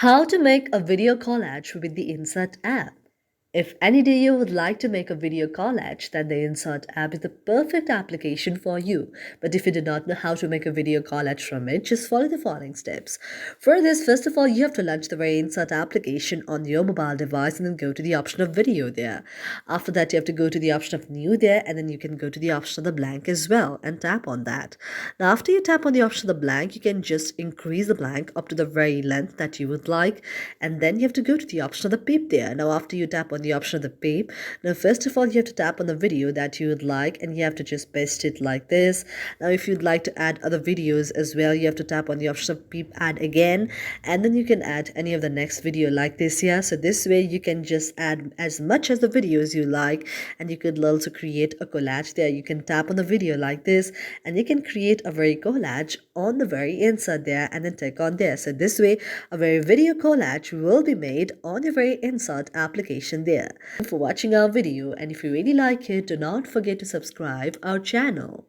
How to make a video collage with the Inshot app. If any day you would like to make a video collage, then the Inshot app is the perfect application for you. But if you do not know how to make a video collage from it, just follow the following steps. For this, first of all, you have to launch the very Inshot application on your mobile device and then go to the option of video there. After that, you have to go to the option of new there, and then you can go to the option of the blank as well and tap on that. Now, after you tap on the option of the blank, you can just increase the blank up to the very length that you would like, and then you have to go to the option of the peep there. Now, after you tap on the option of the peep, now first of all you have to tap on the video that you would like, and you have to just paste it like this. Now if you'd like to add other videos as well, you have to tap on the option of peep add again, and then you can add any of the next video like this here. So this way you can just add as much as the videos you like, and you could also create a collage there. You can tap on the video like this, and you can create a very collage on the very inside there, and then click on there. So this way a very video collage will be made on your very Inshot application there. Thank you for watching our video, and if you really like it, do not forget to subscribe our channel.